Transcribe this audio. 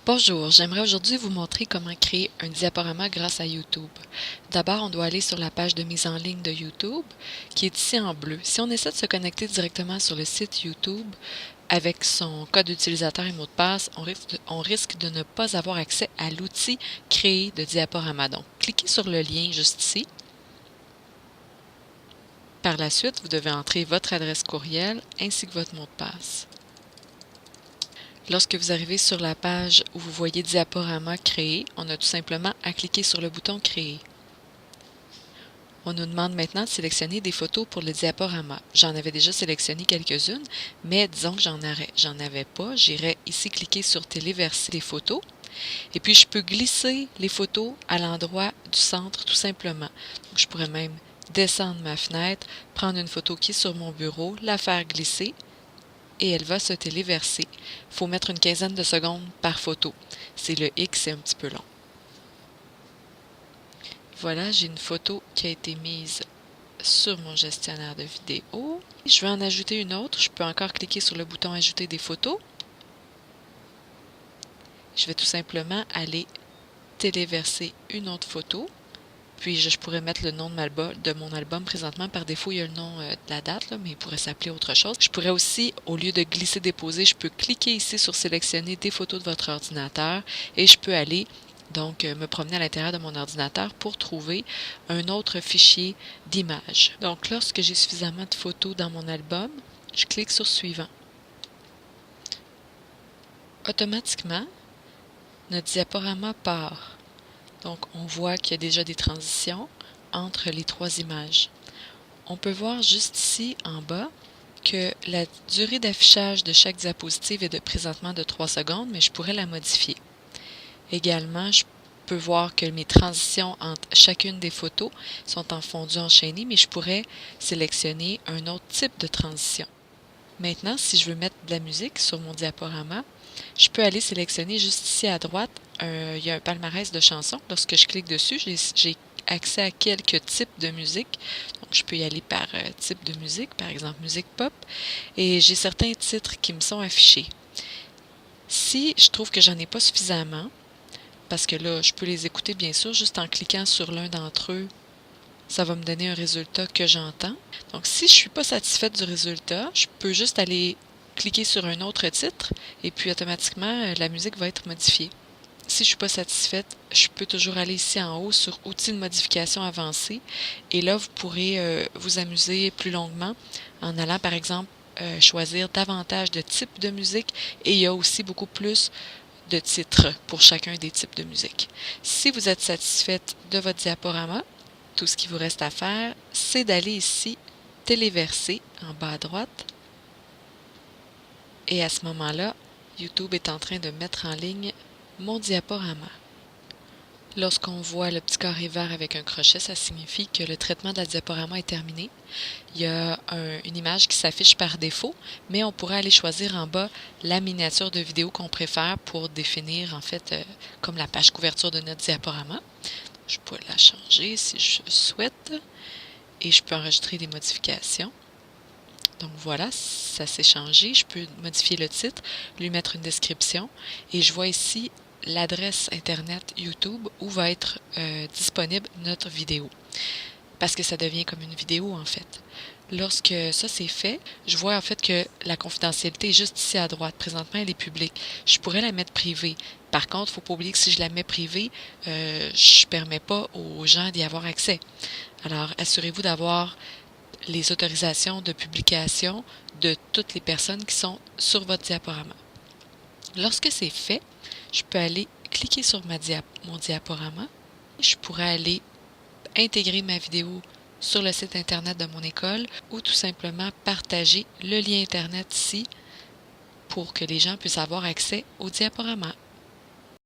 Bonjour, j'aimerais aujourd'hui vous montrer comment créer un diaporama grâce à YouTube. D'abord, on doit aller sur la page de mise en ligne de YouTube, qui est ici en bleu. Si on essaie de se connecter directement sur le site YouTube avec son code utilisateur et mot de passe, on risque de ne pas avoir accès à l'outil créé de diaporama. Donc, cliquez sur le lien juste ici. Par la suite, vous devez entrer votre adresse courriel ainsi que votre mot de passe. Lorsque vous arrivez sur la page où vous voyez Diaporama créé, on a tout simplement à cliquer sur le bouton Créer. On nous demande maintenant de sélectionner des photos pour le diaporama. J'en avais déjà sélectionné quelques-unes, mais disons que j'en avais pas. J'irai ici cliquer sur Téléverser les photos. Et puis je peux glisser les photos à l'endroit du centre tout simplement. Donc, je pourrais même descendre ma fenêtre, prendre une photo qui est sur mon bureau, la faire glisser, et elle va se téléverser. Il faut mettre une quinzaine de secondes par photo. C'est le X, c'est un petit peu long. Voilà, j'ai une photo qui a été mise sur mon gestionnaire de vidéo. Je vais en ajouter une autre. Je peux encore cliquer sur le bouton Ajouter des photos. Je vais tout simplement aller téléverser une autre photo. Puis je pourrais mettre le nom de mon album présentement. Par défaut, il y a le nom de la date, là, mais il pourrait s'appeler autre chose. Je pourrais aussi, au lieu de glisser-déposer, je peux cliquer ici sur sélectionner des photos de votre ordinateur et je peux aller donc me promener à l'intérieur de mon ordinateur pour trouver un autre fichier d'image. Donc lorsque j'ai suffisamment de photos dans mon album, je clique sur Suivant. Automatiquement, notre diaporama part. Donc, on voit qu'il y a déjà des transitions entre les trois images. On peut voir juste ici, en bas, que la durée d'affichage de chaque diapositive est présentement de 3 secondes, mais je pourrais la modifier. Également, je peux voir que mes transitions entre chacune des photos sont en fondu enchaîné, mais je pourrais sélectionner un autre type de transition. Maintenant, si je veux mettre de la musique sur mon diaporama, je peux aller sélectionner juste ici à droite, il y a un palmarès de chansons. Lorsque je clique dessus, j'ai accès à quelques types de musique. Donc, je peux y aller par type de musique, par exemple musique pop, et j'ai certains titres qui me sont affichés. Si je trouve que j'en ai pas suffisamment, parce que là, je peux les écouter bien sûr, juste en cliquant sur l'un d'entre eux, ça va me donner un résultat que j'entends. Donc, si je ne suis pas satisfaite du résultat, je peux juste aller cliquer sur un autre titre et puis automatiquement, la musique va être modifiée. Si je ne suis pas satisfaite, je peux toujours aller ici en haut sur Outils de modification avancée et là, vous pourrez vous amuser plus longuement en allant, par exemple, choisir davantage de types de musique et il y a aussi beaucoup plus de titres pour chacun des types de musique. Si vous êtes satisfaite de votre diaporama, tout ce qu'il vous reste à faire, c'est d'aller ici, téléverser en bas à droite. Et à ce moment-là, YouTube est en train de mettre en ligne mon diaporama. Lorsqu'on voit le petit carré vert avec un crochet, ça signifie que le traitement de la diaporama est terminé. Il y a une image qui s'affiche par défaut, mais on pourrait aller choisir en bas la miniature de vidéo qu'on préfère pour définir en fait comme la page couverture de notre diaporama. Je peux la changer si je souhaite et je peux enregistrer des modifications. Donc voilà, ça s'est changé. Je peux modifier le titre, lui mettre une description et je vois ici l'adresse internet YouTube où va être disponible notre vidéo. Parce que ça devient comme une vidéo en fait. Lorsque ça c'est fait, je vois en fait que la confidentialité est juste ici à droite. Présentement, elle est publique. Je pourrais la mettre privée. Par contre, il ne faut pas oublier que si je la mets privée, je ne permets pas aux gens d'y avoir accès. Alors, assurez-vous d'avoir les autorisations de publication de toutes les personnes qui sont sur votre diaporama. Lorsque c'est fait, je peux aller cliquer sur mon diaporama. Je pourrais aller intégrer ma vidéo sur le site internet de mon école ou tout simplement partager le lien internet ici pour que les gens puissent avoir accès au diaporama.